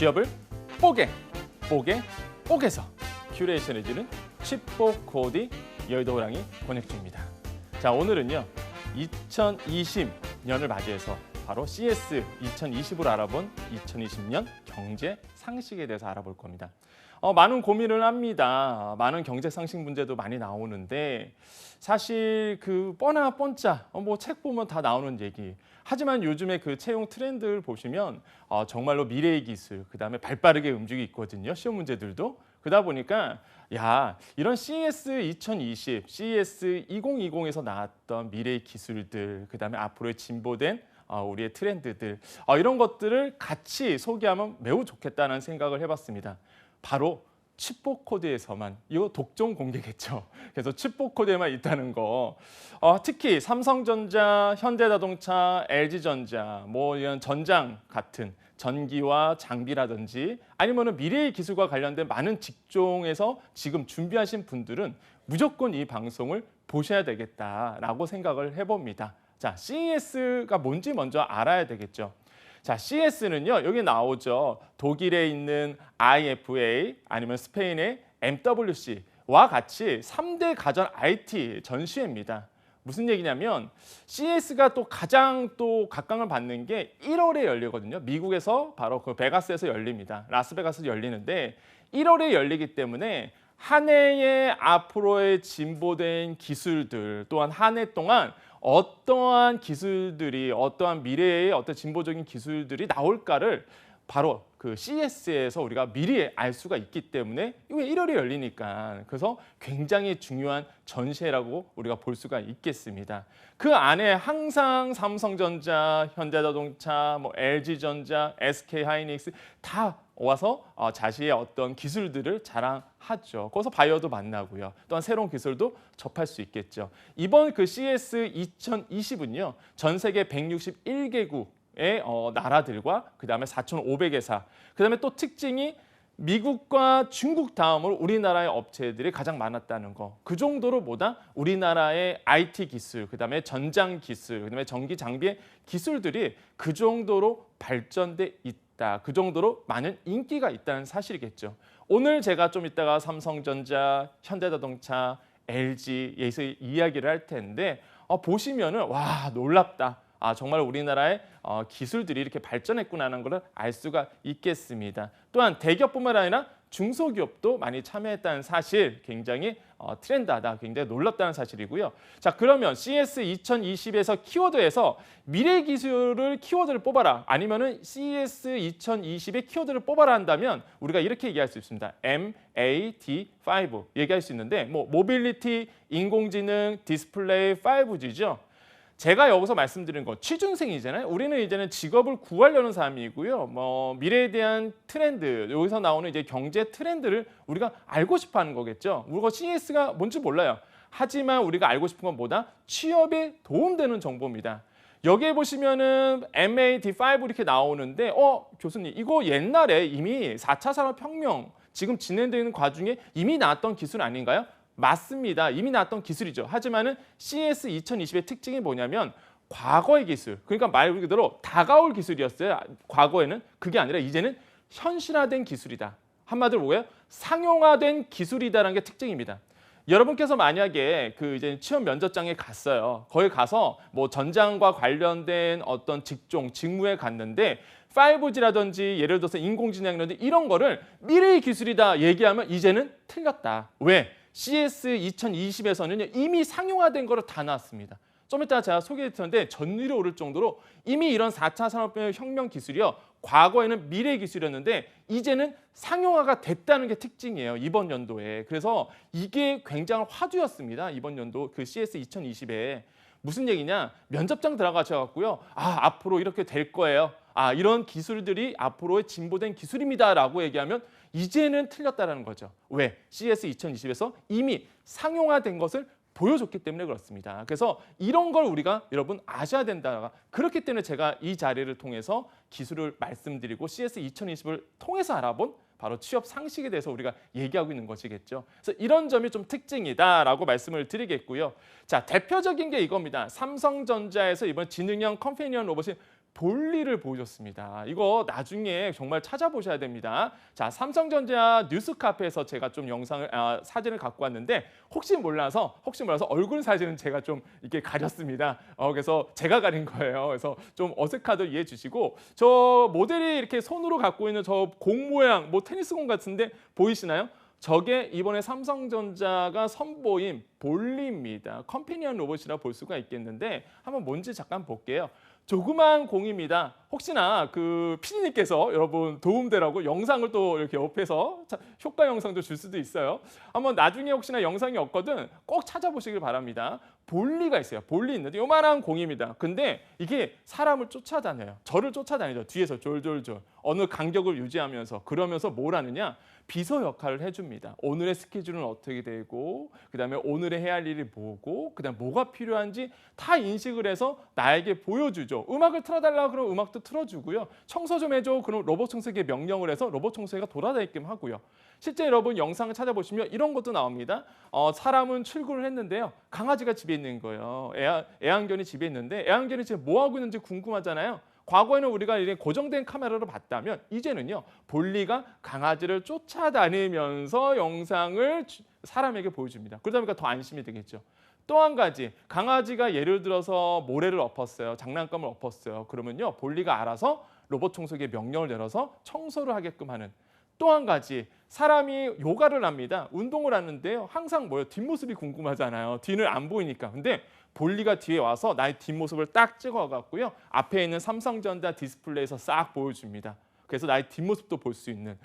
취업을 뽀개 뽀개서 큐레이션해주는 칩복 코디 여의도 호랑이 권혁주입니다. 자, 오늘은요 2020년을 맞이해서 바로 CS 2020으로 알아본 2020년 경제 상식에 대해서 알아볼 겁니다. 많은 고민을 합니다. 많은 경제 상식 문제도 많이 나오는데 사실 그 뻔하 뻔짜 뭐 책 보면 다 나오는 얘기. 하지만 요즘에 그 채용 트렌드를 보시면 정말로 미래의 기술, 그다음에 발빠르게 움직이고 있거든요. 시험 문제들도. 그러다 보니까 야, 이런 CS 2020, CS 2020에서 나왔던 미래의 기술들, 그다음에 앞으로의 진보된 우리의 트렌드들, 이런 것들을 같이 소개하면 매우 좋겠다는 생각을 해봤습니다. 바로 칩복 코드에서만, 이거 독점 공개겠죠. 그래서 칩복 코드에만 있다는 거. 특히 삼성전자, 현대자동차, LG전자, 뭐 이런 전장 같은 전기와 장비라든지 아니면은 미래의 기술과 관련된 많은 직종에서 지금 준비하신 분들은 무조건 이 방송을 보셔야 되겠다라고 생각을 해봅니다. 자, CES가 뭔지 먼저 알아야 되겠죠. 자, CS는요, 여기 나오죠. 독일에 있는 IFA 아니면 스페인의 MWC와 같이 3대 가전 IT 전시회입니다. 무슨 얘기냐면 CS가 또 가장 또 각광을 받는 게 1월에 열리거든요. 미국에서 바로 그 베가스에서 열립니다. 라스베가스에서 열리는데 1월에 열리기 때문에 한 해의 앞으로의 진보된 기술들, 또한 한 해 동안 어떠한 기술들이, 어떠한 미래의 어떤 진보적인 기술들이 나올까를 바로 그 CES에서 우리가 미리 알 수가 있기 때문에 이게 1월에 열리니까 그래서 굉장히 중요한 전시회라고 우리가 볼 수가 있겠습니다. 그 안에 항상 삼성전자, 현대자동차, 뭐 LG전자, SK하이닉스 다 와서 자신의 어떤 기술들을 자랑하죠. 거기서 바이어도 만나고요. 또한 새로운 기술도 접할 수 있겠죠. 이번 그 CS 2020은요. 전 세계 161개국의 나라들과 그다음에 4,500회사, 그다음에 또 특징이 미국과 중국 다음으로 우리나라의 업체들이 가장 많았다는 거. 그 정도로 보다 우리나라의 IT 기술, 그다음에 전장 기술, 그다음에 전기 장비의 기술들이 그 정도로 발전돼 있다. 그 정도로 많은 인기가 있다는 사실이겠죠. 오늘 제가 좀 이따가 삼성전자, 현대자동차, LG에서 이야기를 할 텐데 보시면은 와, 놀랍다. 정말 우리나라의 기술들이 이렇게 발전했구나라는 걸 알 수가 있겠습니다. 또한 대기업뿐만 아니라 중소기업도 많이 참여했다는 사실, 굉장히 트렌드하다, 굉장히 놀랍다는 사실이고요. 자, 그러면 CS 2020에서 키워드에서 미래 기술을 키워드를 뽑아라, 아니면은 CS 2020의 키워드를 뽑아라 한다면 우리가 이렇게 얘기할 수 있습니다. MAD5 얘기할 수 있는데 뭐 모빌리티, 인공지능, 디스플레이, 5G죠. 제가 여기서 말씀드린 거 취준생이잖아요. 우리는 이제는 직업을 구하려는 사람이고요. 뭐 미래에 대한 트렌드, 여기서 나오는 이제 경제 트렌드를 우리가 알고 싶어하는 거겠죠. 우리가 CES가 뭔지 몰라요. 하지만 우리가 알고 싶은 건 뭐다? 취업에 도움되는 정보입니다. 여기에 보시면은 MAD5 이렇게 나오는데 교수님 이거 옛날에 이미 4차 산업혁명 지금 진행되는 과정에 이미 나왔던 기술 아닌가요? 맞습니다. 이미 나왔던 기술이죠. 하지만은 CS 2020의 특징이 뭐냐면 과거의 기술, 그러니까 말 그대로 다가올 기술이었어요. 과거에는 그게 아니라 이제는 현실화된 기술이다. 한마디로 뭐예요? 상용화된 기술이다라는 게 특징입니다. 여러분께서 만약에 그 이제 취업 면접장에 갔어요. 거기 가서 뭐 전장과 관련된 어떤 직종, 직무에 갔는데 5G라든지 예를 들어서 인공지능이라든지 이런 거를 미래의 기술이다 얘기하면 이제는 틀렸다. 왜? CS 2020에서는 이미 상용화된 거를 다 나왔습니다. 좀 이따 제가 소개해 드렸는데 전위로 오를 정도로 이미 이런 4차 산업혁명 기술이요. 과거에는 미래 기술이었는데 이제는 상용화가 됐다는 게 특징이에요. 이번 연도에. 그래서 이게 굉장히 화두였습니다. 이번 연도 그 CS 2020에. 무슨 얘기냐? 면접장 들어가셔갖고요. 앞으로 이렇게 될 거예요. 이런 기술들이 앞으로의 진보된 기술입니다라고 얘기하면 이제는 틀렸다라는 거죠. 왜? CS 2020에서 이미 상용화된 것을 보여줬기 때문에 그렇습니다. 그래서 이런 걸 우리가 여러분 아셔야 된다. 그렇기 때문에 제가 이 자리를 통해서 기술을 말씀드리고 CS 2020을 통해서 알아본 바로 취업 상식에 대해서 우리가 얘기하고 있는 것이겠죠. 그래서 이런 점이 좀 특징이다라고 말씀을 드리겠고요. 자, 대표적인 게 이겁니다. 삼성전자에서 이번 지능형 컴패니언 로봇인 볼일을 보여줬습니다. 이거 나중에 정말 찾아보셔야 됩니다. 자, 삼성전자 뉴스카페에서 제가 좀 사진을 갖고 왔는데 혹시 몰라서 얼굴 사진은 제가 좀 이렇게 가렸습니다. 그래서 제가 가린 거예요. 그래서 좀 어색하도 이해해 주시고, 저 모델이 이렇게 손으로 갖고 있는 저 공 모양, 뭐 테니스 공 같은데 보이시나요? 저게 이번에 삼성전자가 선보인 볼리입니다. 컴패니언 로봇이라 볼 수가 있겠는데 한번 뭔지 잠깐 볼게요. 조그만 공입니다. 혹시나 그 피디님께서 여러분 도움되라고 영상을 또 이렇게 옆에서 효과 영상도 줄 수도 있어요. 한번 나중에 혹시나 영상이 없거든 꼭 찾아보시길 바랍니다. 볼리가 있어요. 볼리 있는데 요만한 공입니다. 근데 이게 사람을 쫓아다녀요. 저를 쫓아다니죠. 뒤에서 졸졸졸. 어느 간격을 유지하면서 그러면서 뭘 하느냐? 비서 역할을 해줍니다. 오늘의 스케줄은 어떻게 되고 그다음에 오늘의 해야 할 일이 뭐고 그다음 뭐가 필요한지 다 인식을 해서 나에게 보여주죠. 음악을 틀어달라 그러면 음악도 틀어주고요. 청소 좀 해줘. 그럼 로봇 청소기에 명령을 해서 로봇 청소기가 돌아다니게끔 하고요. 실제 여러분 영상을 찾아보시면 이런 것도 나옵니다. 사람은 출근을 했는데요. 강아지가 집에 있는 거예요. 애완견이 집에 있는데 애완견이 지금 뭐 하고 있는지 궁금하잖아요. 과거에는 우리가 이제 고정된 카메라로 봤다면 이제는요. 볼리가 강아지를 쫓아다니면서 영상을 사람에게 보여줍니다. 그러다 보니까 더 안심이 되겠죠. 또 한 가지 강아지가 예를 들어서 모래를 엎었어요. 장난감을 엎었어요. 그러면요. 볼리가 알아서 로봇 청소기에 명령을 내려서 청소를 하게끔 하는. 또 한 가지 사람이 요가를 합니다. 운동을 하는데요. 항상 뭐예요? 뒷모습이 궁금하잖아요. 뒤는 안 보이니까. 근데 볼리가 뒤에 와서 나의 뒷모습을 딱 찍어갖고요. 앞에 있는 삼성전자 디스플레이에서 싹 보여줍니다. 그래서 나의 뒷모습도 볼 수 있는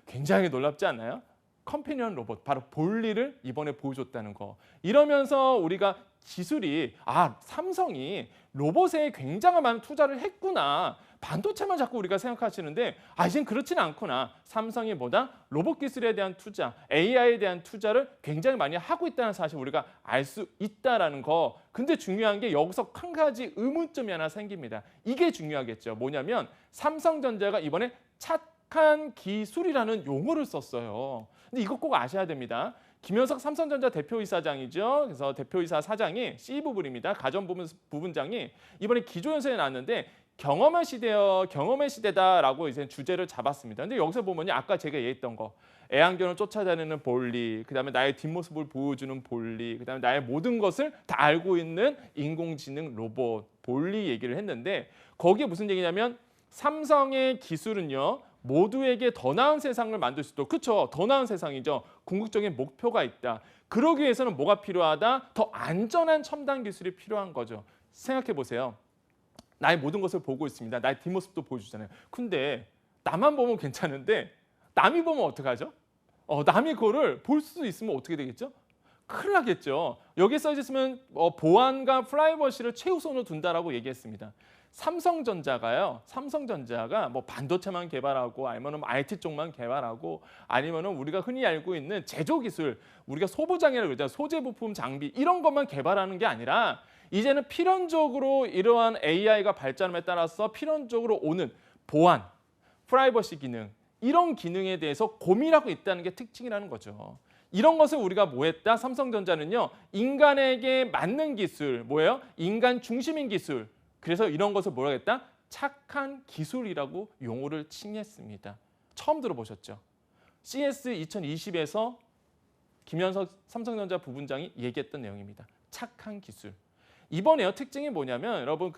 굉장히 놀랍지 않나요? 컴패니언 로봇, 바로 볼리를 이번에 보여줬다는 거. 이러면서 우리가 기술이 삼성이 로봇에 굉장한 많은 투자를 했구나. 반도체만 자꾸 우리가 생각하시는데 이젠 그렇지는 않구나. 삼성이 뭐다? 로봇 기술에 대한 투자, AI에 대한 투자를 굉장히 많이 하고 있다는 사실 우리가 알 수 있다라는 거. 근데 중요한 게 여기서 한 가지 의문점이 하나 생깁니다. 이게 중요하겠죠. 뭐냐면 삼성전자가 이번에 착한 기술이라는 용어를 썼어요. 근데 이거 꼭 아셔야 됩니다. 김현석 삼성전자 대표이사장이죠. 그래서 대표이사 사장이 C부분입니다. 가전부분장이 이번에 기조연설에 나왔는데 경험의 시대다라고 이제 주제를 잡았습니다. 근데 여기서 보면요, 아까 제가 얘기했던 거, 애완견을 쫓아다니는 볼리, 그다음에 나의 뒷모습을 보여주는 볼리, 그다음에 나의 모든 것을 다 알고 있는 인공지능 로봇 볼리 얘기를 했는데 거기에 무슨 얘기냐면 삼성의 기술은요. 모두에게 더 나은 세상을 만들 수 있도록, 그렇죠? 더 나은 세상이죠. 궁극적인 목표가 있다. 그러기 위해서는 뭐가 필요하다? 더 안전한 첨단 기술이 필요한 거죠. 생각해 보세요. 나의 모든 것을 보고 있습니다. 나의 뒷모습도 보여주잖아요. 근데 나만 보면 괜찮은데 남이 보면 어떡하죠? 남이 그거를 볼 수 있으면 어떻게 되겠죠? 큰일 나겠죠. 여기에 써 있으면 보안과 프라이버시를 최우선으로 둔다라고 얘기했습니다. 삼성전자가 뭐 반도체만 개발하고 아니면 IT 쪽만 개발하고 아니면 우리가 흔히 알고 있는 제조 기술, 우리가 소부장이라고 그러잖아요. 소재 부품 장비 이런 것만 개발하는 게 아니라 이제는 필연적으로 이러한 AI가 발전함에 따라서 필연적으로 오는 보안, 프라이버시 기능 이런 기능에 대해서 고민하고 있다는 게 특징이라는 거죠. 이런 것을 우리가 뭐 했다? 삼성전자는요. 인간에게 맞는 기술, 뭐예요? 인간 중심인 기술. 그래서 이런 것을 뭐라고 했다? 착한 기술이라고 용어를 칭했습니다. 처음 들어보셨죠? CS 2020에서 김현석 삼성전자 부분장이 얘기했던 내용입니다. 착한 기술. 이번에요 특징이 뭐냐면 여러분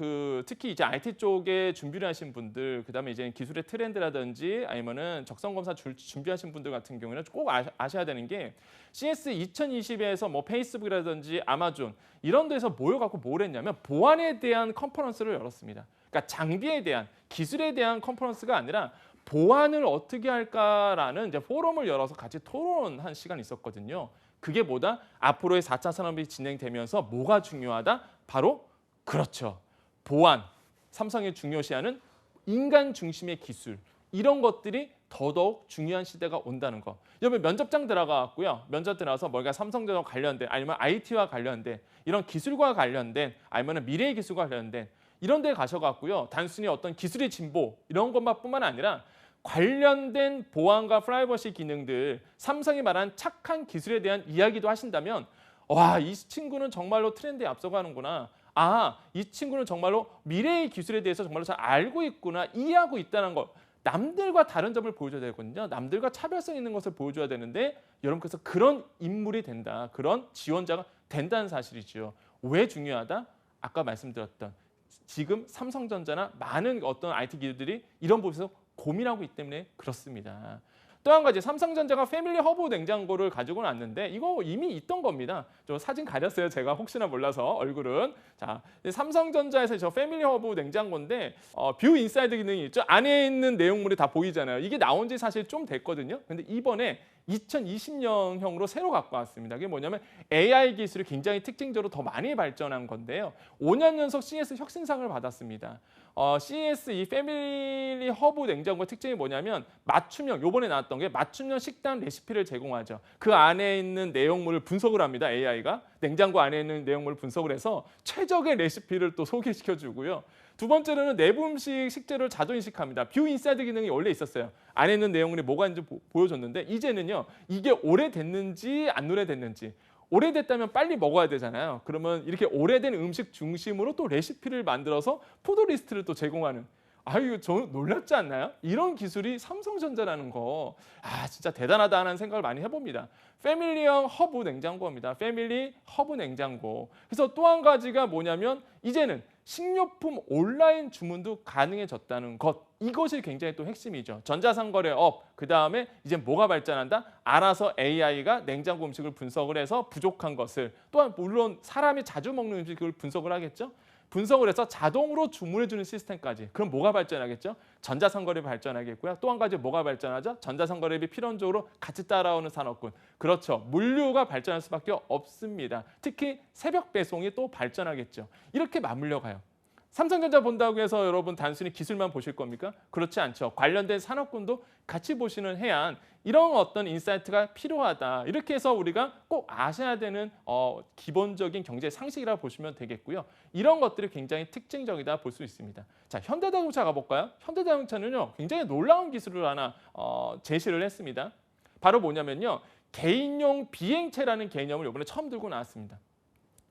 특히 이제 IT 쪽에 준비를 하신 분들, 그다음에 이제 기술의 트렌드라든지 아니면은 적성 검사 준비하신 분들 같은 경우에는 꼭 아셔야 되는 게 CS 2020에서 뭐 페이스북이라든지 아마존 이런 데서 모여갖고 뭘 했냐면 보안에 대한 컨퍼런스를 열었습니다. 그러니까 장비에 대한 기술에 대한 컨퍼런스가 아니라 보안을 어떻게 할까라는 이제 포럼을 열어서 같이 토론한 시간이 있었거든요. 그게 뭐다? 앞으로의 4차 산업이 진행되면서 뭐가 중요하다? 바로 그렇죠. 보안, 삼성이 중요시하는 인간 중심의 기술 이런 것들이 더더욱 중요한 시대가 온다는 거. 여러분 면접장 들어가고요. 면접 들어가서 뭔가 삼성전자 관련된 아니면 IT와 관련된 이런 기술과 관련된 아니면 미래의 기술과 관련된 이런 데 가셔갖고요. 단순히 어떤 기술의 진보 이런 것뿐만 아니라 관련된 보안과 프라이버시 기능들, 삼성이 말한 착한 기술에 대한 이야기도 하신다면 와, 이 친구는 정말로 트렌드에 앞서가는구나. 이 친구는 정말로 미래의 기술에 대해서 정말로 잘 알고 있구나, 이해하고 있다는 거. 남들과 다른 점을 보여줘야 되거든요. 남들과 차별성 있는 것을 보여줘야 되는데 여러분께서 그런 인물이 된다. 그런 지원자가 된다는 사실이죠. 왜 중요하다? 아까 말씀드렸던 지금 삼성전자나 많은 어떤 IT 기업들이 이런 부분에서 고민하고 있기 때문에 그렇습니다. 또 한 가지, 삼성전자가 패밀리 허브 냉장고를 가지고 왔는데 이거 이미 있던 겁니다. 저 사진 가렸어요. 제가 혹시나 몰라서 얼굴은. 자, 삼성전자에서 저 패밀리 허브 냉장고인데 뷰 인사이드 기능이 있죠. 안에 있는 내용물이 다 보이잖아요. 이게 나온 지 사실 좀 됐거든요. 근데 이번에 2020년형으로 새로 갖고 왔습니다. 그게 뭐냐면 AI 기술이 굉장히 특징적으로 더 많이 발전한 건데요. 5년 연속 CES 혁신상을 받았습니다. CES 이 패밀리 허브 냉장고의 특징이 뭐냐면 맞춤형, 요번에 나왔던 게 맞춤형 식단 레시피를 제공하죠. 그 안에 있는 내용물을 분석을 합니다. AI가. 냉장고 안에 있는 내용물을 분석을 해서 최적의 레시피를 또 소개시켜 주고요. 두 번째로는 내부 음식 식재료를 자동 인식합니다. 뷰 인사이드 기능이 원래 있었어요. 안에 있는 내용물이 뭐가 있는지 보여줬는데 이제는요. 이게 오래됐는지 안 오래됐는지, 오래됐다면 빨리 먹어야 되잖아요. 그러면 이렇게 오래된 음식 중심으로 또 레시피를 만들어서 푸드 리스트를 또 제공하는, 이거 저 놀랍지 않나요? 이런 기술이 삼성전자라는 거, 진짜 대단하다 하는 생각을 많이 해봅니다. 패밀리형 허브 냉장고입니다. 패밀리 허브 냉장고. 그래서 또 한 가지가 뭐냐면 이제는 식료품 온라인 주문도 가능해졌다는 것. 이것이 굉장히 또 핵심이죠. 전자상거래 업, 그 다음에 이제 뭐가 발전한다? 알아서 AI가 냉장고 음식을 분석을 해서 부족한 것을, 또한 물론 사람이 자주 먹는 음식을 분석을 하겠죠. 분석을 해서 자동으로 주문해주는 시스템까지. 그럼 뭐가 발전하겠죠? 전자상거래비 발전하겠고요. 또 한 가지 뭐가 발전하죠? 전자상거래비 필연적으로 같이 따라오는 산업군. 그렇죠. 물류가 발전할 수밖에 없습니다. 특히 새벽 배송이 또 발전하겠죠. 이렇게 맞물려 가요. 삼성전자 본다고 해서 여러분 단순히 기술만 보실 겁니까? 그렇지 않죠. 관련된 산업군도 같이 보시는 해안, 이런 어떤 인사이트가 필요하다. 이렇게 해서 우리가 꼭 아셔야 되는 기본적인 경제 상식이라고 보시면 되겠고요. 이런 것들이 굉장히 특징적이다 볼 수 있습니다. 자, 현대자동차 가볼까요? 현대자동차는요, 굉장히 놀라운 기술을 하나 제시를 했습니다. 바로 뭐냐면요, 개인용 비행체라는 개념을 이번에 처음 들고 나왔습니다.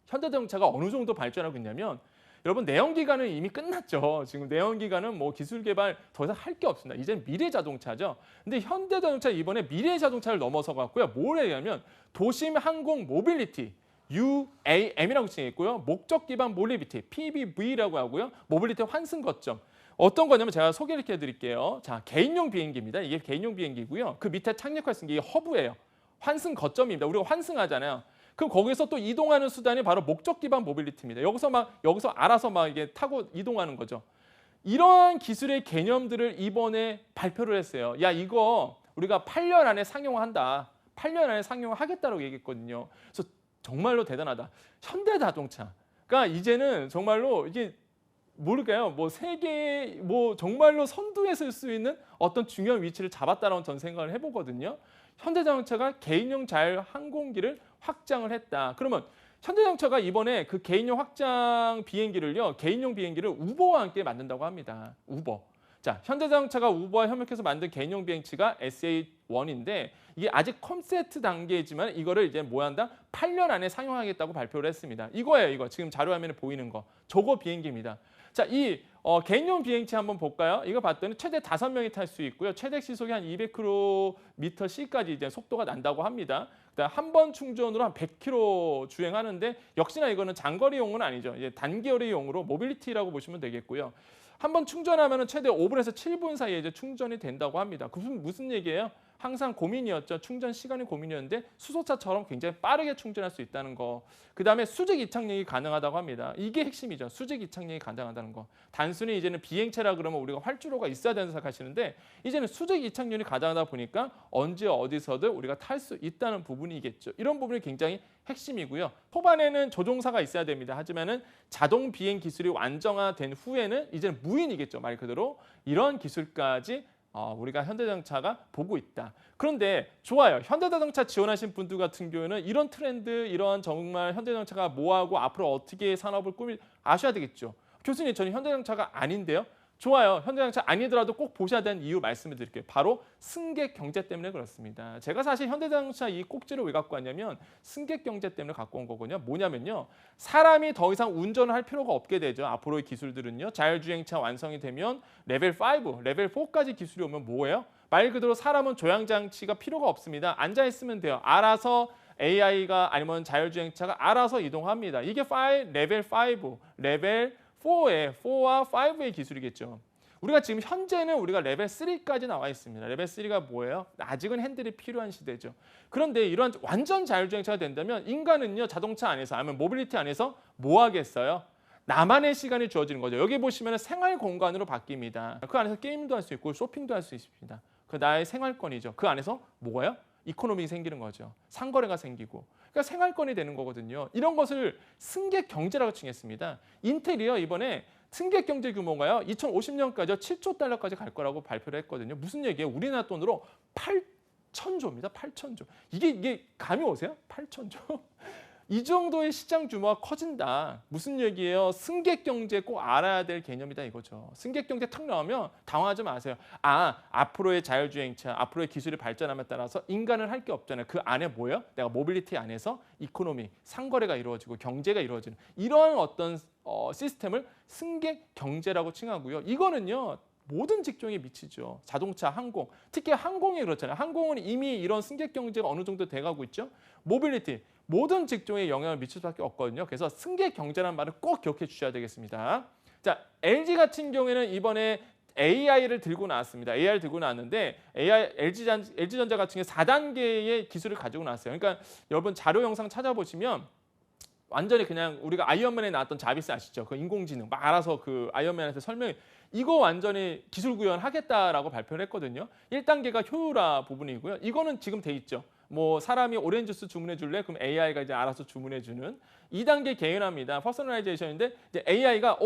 현대자동차가 어느 정도 발전하고 있냐면, 여러분 내연기관은 이미 끝났죠. 지금 내연기관은 뭐 기술 개발 더 이상 할 게 없습니다. 이제는 미래 자동차죠. 근데 현대자동차 이번에 미래 자동차를 넘어서 갔고요. 뭘 얘기하면 도심 항공 모빌리티, UAM이라고 칭했고요. 목적 기반 모빌리티, PBV라고 하고요. 모빌리티 환승 거점. 어떤 거냐면 제가 소개를 해드릴게요. 자, 개인용 비행기입니다. 이게 개인용 비행기고요. 그 밑에 착륙할 수 있는 게 허브예요. 환승 거점입니다. 우리가 환승하잖아요. 그럼 거기서 또 이동하는 수단이 바로 목적 기반 모빌리티입니다. 여기서 알아서 이게 타고 이동하는 거죠. 이러한 기술의 개념들을 이번에 발표를 했어요. 야, 이거 우리가 8년 안에 상용화한다. 8년 안에 상용화하겠다고 얘기했거든요. 그래서 정말로 대단하다. 현대자동차가 이제는 정말로 이게 모를까요? 뭐 세계 정말로 선두에 설 수 있는 어떤 중요한 위치를 잡았다라고 전 생각을 해보거든요. 현대자동차가 개인용 자율 항공기를 확장을 했다. 그러면 현대자동차가 이번에 그 개인용 확장 비행기를요, 개인용 비행기를 우버와 함께 만든다고 합니다. 우버. 자, 현대자동차가 우버와 협력해서 만든 개인용 비행치가 SA1인데 이게 아직 컨셉트 단계이지만 이거를 이제 뭐 한다? 8년 안에 상용하겠다고 발표를 했습니다. 이거예요, 이거. 지금 자료 화면에 보이는 거. 저거 비행기입니다. 자, 이 개인용 비행치 한번 볼까요? 이거 봤더니 최대 5명이 탈 수 있고요. 최대 시속이 한 200km/c까지 이제 속도가 난다고 합니다. 그다음 한 번 충전으로 한 100km 주행하는데 역시나 이거는 장거리용은 아니죠. 이제 단거리용으로 모빌리티라고 보시면 되겠고요. 한 번 충전하면 최대 5분에서 7분 사이에 이제 충전이 된다고 합니다. 무슨 얘기예요? 항상 고민이었죠. 충전 시간이 고민이었는데 수소차처럼 굉장히 빠르게 충전할 수 있다는 거. 그다음에 수직 이착륙이 가능하다고 합니다. 이게 핵심이죠. 수직 이착륙이 가능하다는 거. 단순히 이제는 비행체라 그러면 우리가 활주로가 있어야 된다고 생각하시는데 이제는 수직 이착륙이 가능하다 보니까 언제 어디서든 우리가 탈 수 있다는 부분이겠죠. 이런 부분이 굉장히 핵심이고요. 초반에는 조종사가 있어야 됩니다. 하지만은 자동 비행 기술이 완성화된 후에는 이제는 무인이겠죠. 말 그대로 이런 기술까지 우리가 현대자동차가 보고 있다. 그런데 좋아요. 현대자동차 지원하신 분들 같은 경우에는 이런 트렌드, 이런 정말 현대자동차가 뭐하고 앞으로 어떻게 산업을 꾸밀 아셔야 되겠죠. 교수님, 저는 현대자동차가 아닌데요. 좋아요. 현대자동차 아니더라도 꼭 보셔야 되는 이유 말씀을 드릴게요. 바로 승객 경제 때문에 그렇습니다. 제가 사실 현대자동차 이 꼭지를 왜 갖고 왔냐면 승객 경제 때문에 갖고 온 거거든요. 뭐냐면요. 사람이 더 이상 운전을 할 필요가 없게 되죠. 앞으로의 기술들은요. 자율주행차 완성이 되면 레벨 5, 레벨 4까지 기술이 오면 뭐예요? 말 그대로 사람은 조향장치가 필요가 없습니다. 앉아있으면 돼요. 알아서 AI가 아니면 자율주행차가 알아서 이동합니다. 이게 레벨 5, 레벨 4와 5의 기술이겠죠. 우리가 지금 현재는 우리가 레벨 3까지 나와 있습니다. 레벨 3가 뭐예요? 아직은 핸들이 필요한 시대죠. 그런데 이러한 완전 자율주행차가 된다면 인간은요 자동차 안에서 아니면 모빌리티 안에서 뭐 하겠어요? 나만의 시간이 주어지는 거죠. 여기 보시면 생활 공간으로 바뀝니다. 그 안에서 게임도 할 수 있고 쇼핑도 할 수 있습니다. 그 나의 생활권이죠. 그 안에서 뭐예요? 이코노믹이 생기는 거죠. 상거래가 생기고. 그러니까 생활권이 되는 거거든요. 이런 것을 승객 경제라고 칭했습니다. 인텔이요 이번에 승객 경제 규모가요 2050년까지 7조 달러까지 갈 거라고 발표를 했거든요. 무슨 얘기예요? 우리나라 돈으로 8천조입니다. 8천조. 이게 감이 오세요? 8천조? 이 정도의 시장 규모가 커진다. 무슨 얘기예요? 승객 경제 꼭 알아야 될 개념이다 이거죠. 승객 경제 탁 나오면 당황하지 마세요. 앞으로의 자율주행차, 앞으로의 기술이 발전함에 따라서 인간은 할 게 없잖아요. 그 안에 뭐예요? 내가 모빌리티 안에서 이코노미, 상거래가 이루어지고 경제가 이루어지는 이런 어떤 시스템을 승객 경제라고 칭하고요. 이거는요. 모든 직종에 미치죠. 자동차, 항공, 특히 항공이 그렇잖아요. 항공은 이미 이런 승객 경제가 어느 정도 돼가고 있죠. 모빌리티, 모든 직종에 영향을 미칠 수밖에 없거든요. 그래서 승객 경제라는 말을 꼭 기억해 주셔야 되겠습니다. 자, LG 같은 경우에는 이번에 AI를 들고 나왔습니다. AI를 들고 나왔는데 LG전자 같은 경우 4단계의 기술을 가지고 나왔어요. 그러니까 여러분 자료 영상 찾아보시면 완전히 그냥 우리가 아이언맨에 나왔던 자비스 아시죠? 그 인공지능 막 알아서 그 아이언맨한테 설명해. 이거 완전히 기술 구현하겠다라고 발표를 했거든요. 1단계가 효율화 부분이고요. 이거는 지금 돼 있죠. 뭐 사람이 오렌지 주스 주문해 줄래? 그럼 AI가 이제 알아서 주문해 주는 2단계 개인화입니다. 퍼스널라이제이션인데 이제 AI가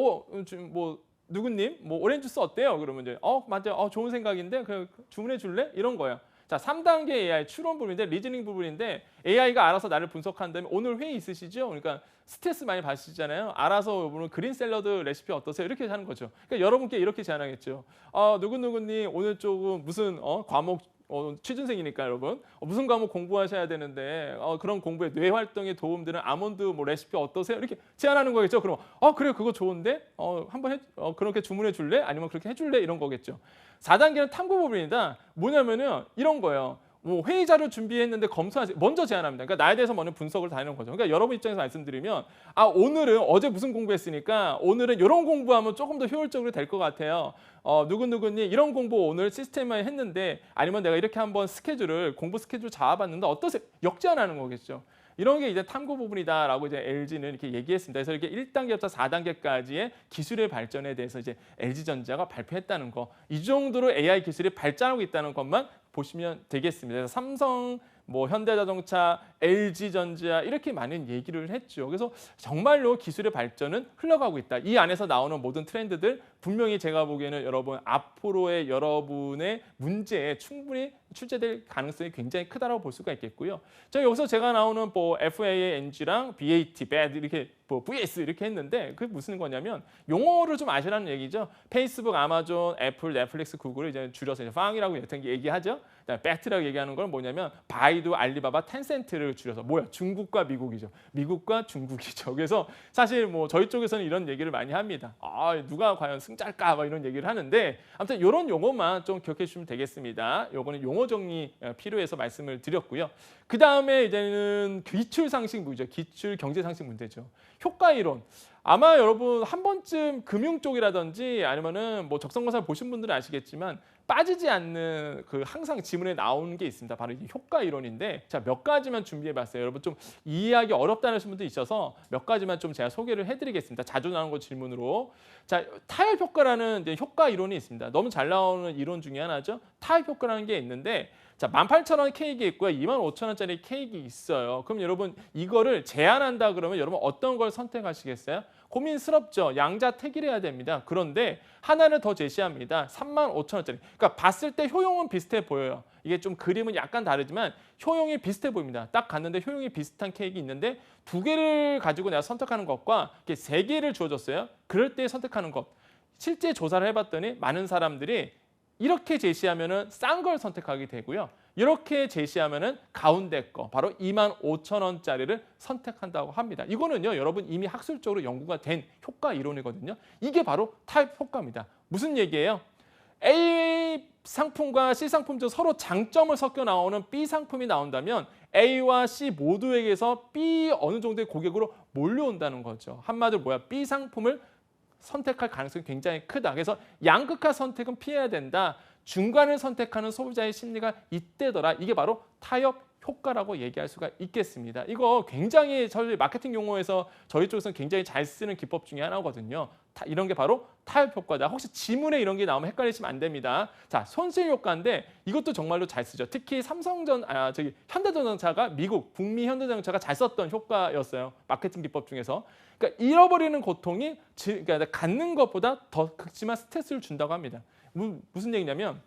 뭐 누구님 뭐 오렌지 주스 어때요? 그러면 이제 맞아요. 좋은 생각인데 그 주문해 줄래? 이런 거예요. 자, 3단계 AI 추론 부분인데 리즈닝 부분인데 AI가 알아서 나를 분석한 다음에 오늘 회의 있으시죠? 그러니까 스트레스 많이 받으시잖아요. 알아서 여러분은 그린 샐러드 레시피 어떠세요? 이렇게 하는 거죠. 그러니까 여러분께 이렇게 제안하겠죠. 누구님 오늘 조금 무슨 과목 취준생이니까 여러분 무슨 과목 공부하셔야 되는데 그런 공부에 뇌 활동에 도움되는 아몬드 뭐 레시피 어떠세요? 이렇게 제안하는 거겠죠. 그럼 그래요 그거 좋은데 한번 그렇게 주문해 줄래? 아니면 그렇게 해줄래? 이런 거겠죠. 4단계는 탐구 부분이다. 뭐냐면은 이런 거예요. 뭐 회의 자료 준비했는데 검토하지 먼저 제안합니다. 그러니까 나에 대해서 먼저 분석을 다 해놓은 거죠. 그러니까 여러분 입장에서 말씀드리면 오늘은 어제 무슨 공부했으니까 오늘은 이런 공부하면 조금 더 효율적으로 될 것 같아요. 누구니 이런 공부 오늘 시스템에 했는데 아니면 내가 이렇게 한번 공부 스케줄 잡아봤는데 어떠세요? 역제안하는 거겠죠. 이런 게 이제 탐구 부분이다라고 이제 LG는 이렇게 얘기했습니다. 그래서 이렇게 1단계부터 4단계까지의 기술의 발전에 대해서 이제 LG전자가 발표했다는 거. 이 정도로 AI 기술이 발전하고 있다는 것만 보시면 되겠습니다. 그래서 삼성, 현대자동차, LG전자 이렇게 많은 얘기를 했죠. 그래서 정말로 기술의 발전은 흘러가고 있다. 이 안에서 나오는 모든 트렌드들 분명히 제가 보기에는 여러분 앞으로의 여러분의 문제에 충분히 출제될 가능성이 굉장히 크다고 볼 수가 있겠고요. 여기서 제가 나오는 FAANG랑 BAT, BAD 이렇게 VS 이렇게 했는데 그게 무슨 거냐면 용어를 좀 아시라는 얘기죠. 페이스북, 아마존, 애플, 넷플릭스, 구글을 이제 줄여서 이제 팡이라고 얘기하죠. 배트라고 얘기하는 건 뭐냐면 바이두, 알리바바, 텐센트를 줄여서 중국과 미국이죠. 미국과 중국이죠. 그래서 사실 저희 쪽에서는 이런 얘기를 많이 합니다. 누가 과연 승자일까 이런 얘기를 하는데 아무튼 이런 용어만 좀 기억해 주시면 되겠습니다. 요거는 용어 정리 필요해서 말씀을 드렸고요. 그 다음에 이제는 기출 상식 문제죠. 기출 경제 상식 문제죠. 효과 이론. 아마 여러분 한 번쯤 금융 쪽이라든지 아니면은 적성검사 보신 분들은 아시겠지만 빠지지 않는 항상 지문에 나오는 게 있습니다. 바로 이 효과 이론인데 몇 가지만 준비해봤어요. 여러분 좀 이해하기 어렵다는 하시는 분도 있어서 몇 가지만 좀 제가 소개를 해드리겠습니다. 자주 나오는 거 질문으로. 타협 효과라는 효과 이론이 있습니다. 너무 잘 나오는 이론 중에 하나죠. 타협 효과라는 게 있는데 18,000원 케이크 있고요. 25,000원짜리 케이크 있어요. 그럼 여러분 이거를 제한한다 그러면 여러분 어떤 걸 선택하시겠어요? 고민스럽죠. 양자택일해야 됩니다. 그런데 하나를 더 제시합니다. 35,000원짜리. 그러니까 봤을 때 효용은 비슷해 보여요. 이게 좀 그림은 약간 다르지만 효용이 비슷해 보입니다. 딱 갔는데 효용이 비슷한 케이크 있는데 2개를 가지고 내가 선택하는 것과 3개를 주어졌어요. 그럴 때 선택하는 것. 실제 조사를 해봤더니 많은 사람들이 이렇게 제시하면은 싼 걸 선택하게 되고요. 이렇게 제시하면은 가운데 거 바로 25,000원짜리를 선택한다고 합니다. 이거는요, 여러분 이미 학술적으로 연구가 된 효과 이론이거든요. 이게 바로 타협 효과입니다. 무슨 얘기예요? A 상품과 C 상품 중 서로 장점을 섞여 나오는 B 상품이 나온다면 A와 C 모두에게서 B 어느 정도의 고객으로 몰려온다는 거죠. 한마디로 뭐야? B 상품을 선택할 가능성이 굉장히 크다. 그래서 양극화 선택은 피해야 된다. 중간을 선택하는 소비자의 심리가 이때더라. 이게 바로 타협 효과라고 얘기할 수가 있겠습니다. 이거 굉장히 저희 마케팅 용어에서 저희 쪽에서는 굉장히 잘 쓰는 기법 중에 하나거든요. 이런 게 바로 타협 효과다. 혹시 지문에 이런 게 나오면 헷갈리시면 안 됩니다. 자, 손실 효과인데 이것도 정말로 잘 쓰죠. 특히 현대자동차가 미국 북미 현대자동차가 잘 썼던 효과였어요. 마케팅 기법 중에서. 그러니까 잃어버리는 고통이 그러니까 갖는 것보다 더 극심한 스트레스를 준다고 합니다. 무슨 얘기냐면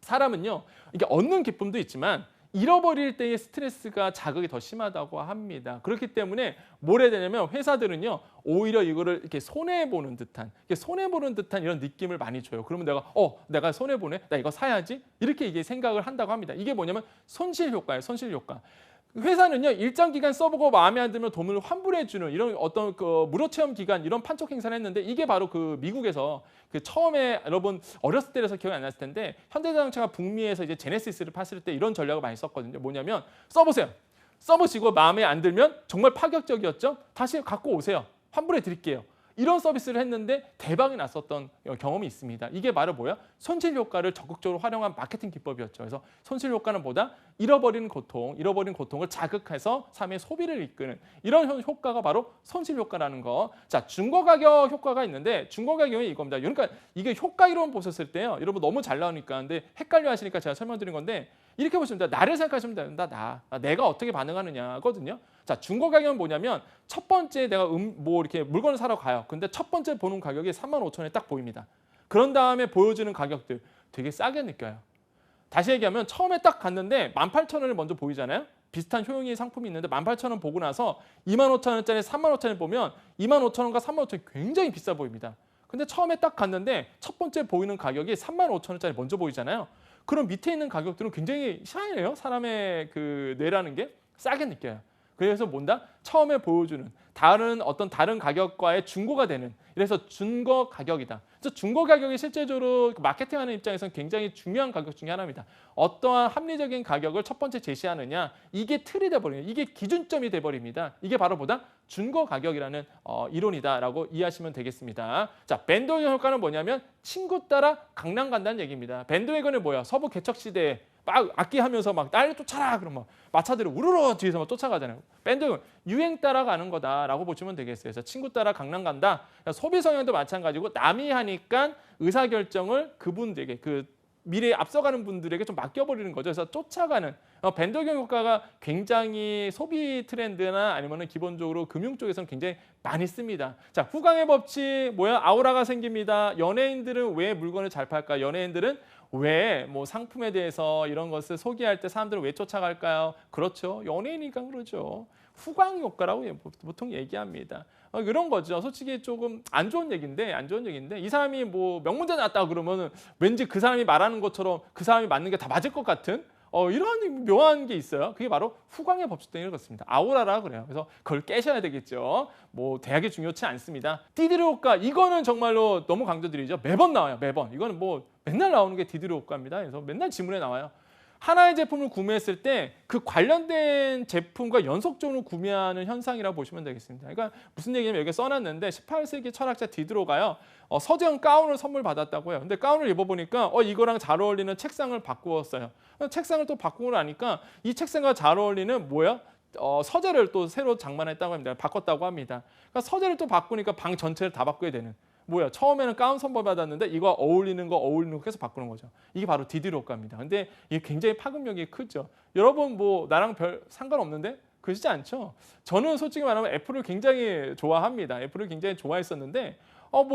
사람은요, 이게 얻는 기쁨도 있지만 잃어버릴 때의 스트레스가 자극이 더 심하다고 합니다. 그렇기 때문에 뭘 해야 되냐면 회사들은요, 오히려 이거를 이렇게 손해보는 듯한 이런 느낌을 많이 줘요. 그러면 내가 손해보네? 나 이거 사야지? 이렇게 이게 생각을 한다고 합니다. 이게 뭐냐면 손실 효과예요, 손실 효과. 회사는요, 일정 기간 써보고 마음에 안 들면 돈을 환불해주는 이런 어떤 그 무료 체험 기간 이런 판촉 행사를 했는데 이게 바로 그 미국에서 그 처음에 여러분 어렸을 때라서 기억이 안 났을 텐데 현대자동차가 북미에서 이제 제네시스를 팠을 때 이런 전략을 많이 썼거든요. 뭐냐면 써보세요. 써보시고 마음에 안 들면 정말 파격적이었죠. 다시 갖고 오세요. 환불해 드릴게요. 이런 서비스를 했는데 대박이 났었던 경험이 있습니다. 이게 바로 뭐야? 손실 효과를 적극적으로 활용한 마케팅 기법이었죠. 그래서 손실 효과는 뭐다? 잃어버린 고통을 자극해서 삶의 소비를 이끄는 이런 효과가 바로 손실 효과라는 거. 자, 중고 가격 효과가 있는데 중고 가격이 이겁니다. 그러니까 이게 효과 이론 보셨을 때요. 여러분 너무 잘 나오니까 근데 헷갈려 하시니까 제가 설명드린 건데 이렇게 보시면 됩니다. 나를 생각하시면 됩니다. 내가 어떻게 반응하느냐거든요. 자, 중고 가격은 뭐냐면 첫 번째 내가 이렇게 물건을 사러 가요. 근데 첫 번째 보는 가격이 35,000원에 딱 보입니다. 그런 다음에 보여주는 가격들 되게 싸게 느껴요. 다시 얘기하면 처음에 딱 갔는데 18,000원을 먼저 보이잖아요. 비슷한 효용의 상품이 있는데 18,000원 보고 나서 25,000원짜리 35,000원 보면 25,000원과 35,000원이 굉장히 비싸 보입니다. 근데 처음에 딱 갔는데 첫 번째 보이는 가격이 35,000원짜리 먼저 보이잖아요. 그럼 밑에 있는 가격들은 굉장히 희한해요. 사람의 그 뇌라는 게 싸게 느껴요. 그래서 뭔다? 처음에 보여주는 다른 가격과의 중고가 되는 이래서 중고 가격이다. 그래서 중고 가격이 실제적으로 마케팅하는 입장에서는 굉장히 중요한 가격 중에 하나입니다. 어떠한 합리적인 가격을 첫 번째 제시하느냐 이게 틀이 돼버려요. 이게 기준점이 돼버립니다. 이게 바로 중고 가격이라는 이론이다라고 이해하시면 되겠습니다. 자, 밴드웨건 효과는 뭐냐면 친구 따라 강남 간다는 얘기입니다. 밴드웨건은 뭐야? 서부 개척 시대에 막 악기하면서 막 딸 쫓아라 그러면 마차들이 우르르 뒤에서 막 쫓아가잖아요. 밴드 유행 따라가는 거다라고 보시면 되겠어요. 그래서 친구 따라 강남 간다. 소비 성향도 마찬가지고 남이 하니까 의사결정을 그분들에게 그 미래에 앞서가는 분들에게 좀 맡겨버리는 거죠. 그래서 쫓아가는 밴드웨건 효과가 굉장히 소비 트렌드나 아니면은 기본적으로 금융 쪽에서는 굉장히 많이 씁니다. 자, 후광의 법칙 뭐야? 아우라가 생깁니다. 연예인들은 왜 물건을 잘 팔까? 연예인들은 왜 상품에 대해서 이런 것을 소개할 때 사람들은 왜 쫓아갈까요? 그렇죠. 연예인이니까 그러죠. 후광 효과라고 보통 얘기합니다. 이런 거죠. 솔직히 조금 안 좋은 얘기인데 이 사람이 명문대 나왔다 그러면 왠지 그 사람이 말하는 것처럼 그 사람이 맞는 게 다 맞을 것 같은 이런 묘한 게 있어요. 그게 바로 후광의 법칙 등이 그렇습니다. 아우라라 그래요. 그래서 그걸 깨셔야 되겠죠. 대학이 중요치 않습니다. 디드로 효과 이거는 정말로 너무 강조드리죠. 매번 나와요. 매번. 이거는 맨날 나오는 게 디드로 효과입니다. 그래서 맨날 지문에 나와요. 하나의 제품을 구매했을 때 그 관련된 제품과 연속적으로 구매하는 현상이라고 보시면 되겠습니다. 그러니까 무슨 얘기냐면 여기 써놨는데 18세기 철학자 디드로가요. 서재형 가운을 선물 받았다고요. 근데 가운을 입어보니까 이거랑 잘 어울리는 책상을 바꾸었어요. 책상을 또 바꾸고 나니까 이 책상과 잘 어울리는 서재를 또 새로 장만했다고 합니다. 바꿨다고 합니다. 그러니까 서재를 또 바꾸니까 방 전체를 다 바꿔야 되는. 처음에는 가운 선물 받았는데 이거 어울리는 거 계속 바꾸는 거죠. 이게 바로 디드로 효과입니다. 근데 이게 굉장히 파급력이 크죠. 여러분 나랑 별 상관없는데? 그러시지 않죠? 저는 솔직히 말하면 애플을 굉장히 좋아합니다. 애플을 굉장히 좋아했었는데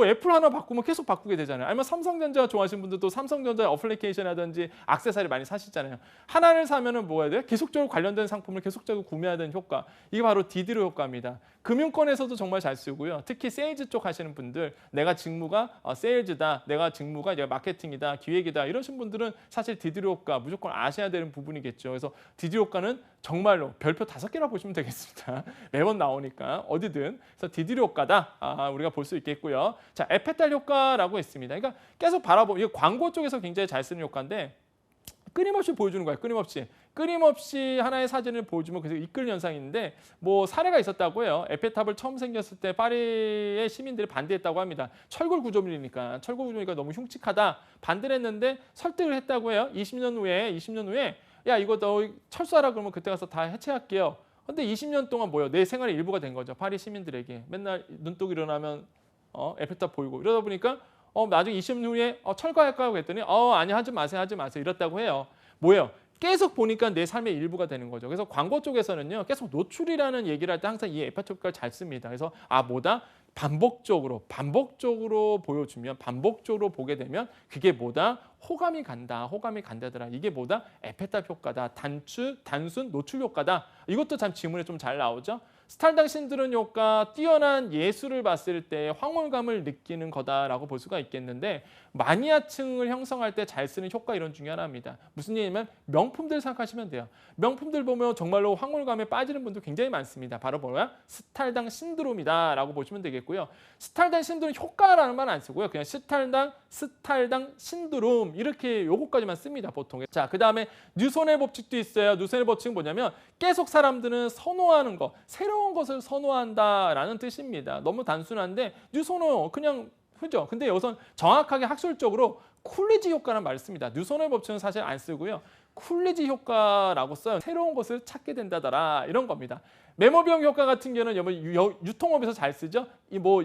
애플 하나 바꾸면 계속 바꾸게 되잖아요. 아니면 삼성전자 좋아하시는 분들도 삼성전자 어플리케이션이라든지 액세서리 많이 사시잖아요. 하나를 사면은 뭐 해야 돼요? 계속적으로 관련된 상품을 계속적으로 구매해야 되는 효과. 이게 바로 디드로 효과입니다. 금융권에서도 정말 잘 쓰고요. 특히 세일즈 쪽 하시는 분들, 내가 직무가 세일즈다, 내가 직무가 이제 마케팅이다, 기획이다 이러신 분들은 사실 디디로 효과 무조건 아셔야 되는 부분이겠죠. 그래서 디디로 효과는 정말로 별표 5개라 보시면 되겠습니다. 매번 나오니까 어디든. 그래서 디디로 효과다 우리가 볼 수 있겠고요. 자, 에페탈 효과라고 있습니다. 그러니까 계속 이게 광고 쪽에서 굉장히 잘 쓰는 효과인데 끊임없이 보여주는 거예요. 끊임없이 하나의 사진을 보여주면 계속 이끌 현상인데 뭐 사례가 있었다고 해요. 에펠탑을 처음 생겼을 때 파리의 시민들이 반대했다고 합니다. 철골 구조물이니까 너무 흉측하다 반대를 했는데 설득을 했다고 해요. 20년 후에 야 이거 너 철수하라 그러면 그때 가서 다 해체할게요. 근데 20년 동안 뭐예요? 내 생활의 일부가 된 거죠. 파리 시민들에게 맨날 눈뜨고 일어나면 에펠탑 보이고 이러다 보니까 나중에 20년 후에 철거할까요? 그랬더니 아니 하지 마세요 이랬다고 해요. 뭐예요? 계속 보니까 내 삶의 일부가 되는 거죠. 그래서 광고 쪽에서는요. 계속 노출이라는 얘기를 할 때 항상 이 에펠탑 효과를 잘 씁니다. 그래서 뭐다? 반복적으로 보여주면 반복적으로 보게 되면 그게 뭐다? 호감이 간다더라. 이게 뭐다? 에펠탑 효과다. 단순 노출 효과다. 이것도 참 지문에 좀 잘 나오죠. 스탈당 신드롬 효과, 뛰어난 예술을 봤을 때 황홀감을 느끼는 거다라고 볼 수가 있겠는데 마니아층을 형성할 때 잘 쓰는 효과 이론 중에 하나입니다. 무슨 얘기냐면 명품들 생각하시면 돼요. 명품들 보면 정말로 황홀감에 빠지는 분도 굉장히 많습니다. 바로 뭐야? 스탈당 신드롬이다라고 보시면 되겠고요. 스탈당 신드롬 효과라는 말 안 쓰고요. 그냥 스탈당 신드롬 이렇게 요거까지만 씁니다. 보통. 자, 그다음에 뉴손의 법칙도 있어요. 뉴손의 법칙은 뭐냐면 계속 사람들은 선호하는 거, 새로운 것을 선호한다라는 뜻입니다. 너무 단순한데 뉴손호 그냥 그죠? 근데 여기서 정확하게 학술적으로 쿨리지 효과라는 말을 씁니다. 뉴손의 법칙은 사실 안 쓰고요. 쿨리지 효과라고 써요. 새로운 것을 찾게 된다더라 이런 겁니다. 메모 비용 효과 같은 경우는 유통업에서 잘 쓰죠.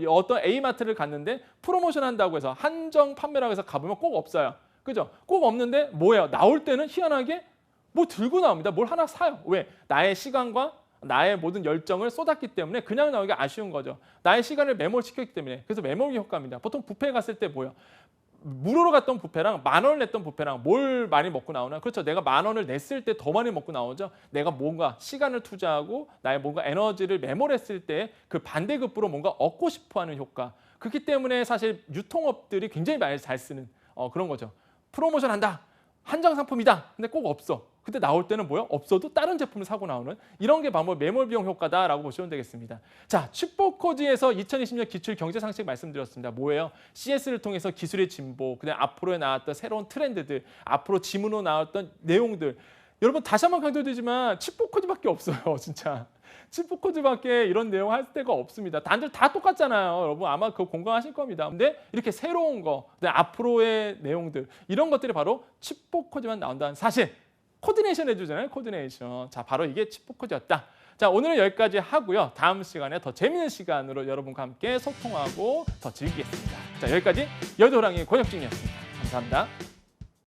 어떤 A마트를 갔는데 프로모션 한다고 해서 한정 판매라고 해서 가보면 꼭 없어요. 그죠? 꼭 없는데 뭐예요? 나올 때는 희한하게 뭐 들고 나옵니다. 뭘 하나 사요. 왜? 나의 시간과 나의 모든 열정을 쏟았기 때문에 그냥 나오기가 아쉬운 거죠. 나의 시간을 메모시켰기 때문에. 그래서 메모리 효과입니다. 보통 뷔페에 갔을 때 뭐예요? 무료로 갔던 뷔페랑 10,000원을 냈던 뷔페랑 뭘 많이 먹고 나오나? 그렇죠. 내가 10,000원을 냈을 때 더 많이 먹고 나오죠. 내가 뭔가 시간을 투자하고 나의 뭔가 에너지를 메모했을 때 그 반대급부로 뭔가 얻고 싶어하는 효과. 그렇기 때문에 사실 유통업들이 굉장히 많이 잘 쓰는 그런 거죠. 프로모션 한다. 한정 상품이다. 근데 꼭 없어. 그때 나올 때는 뭐요? 없어도 다른 제품을 사고 나오는 이런 게 바로 매몰 비용 효과다라고 보시면 되겠습니다. 자, 칩보코지에서 2020년 기출 경제 상식 말씀드렸습니다. 뭐예요? CS를 통해서 기술의 진보, 그다음 앞으로 나왔던 새로운 트렌드들, 앞으로 지문으로 나왔던 내용들. 여러분 다시 한번 강조드리지만 칩보코지밖에 없어요, 진짜. 칩보코지밖에 이런 내용 할 데가 없습니다. 단들 다 똑같잖아요. 여러분 아마 그거 공감하실 겁니다. 근데 이렇게 새로운 거, 앞으로의 내용들 이런 것들이 바로 칩보코지만 나온다는 사실. 코디네이션 해주잖아요. 코디네이션. 자, 바로 이게 칩보코지였다. 자, 오늘은 여기까지 하고요. 다음 시간에 더 재미있는 시간으로 여러분과 함께 소통하고 더 즐기겠습니다. 자, 여기까지 여도랑이 권혁진이었습니다. 감사합니다.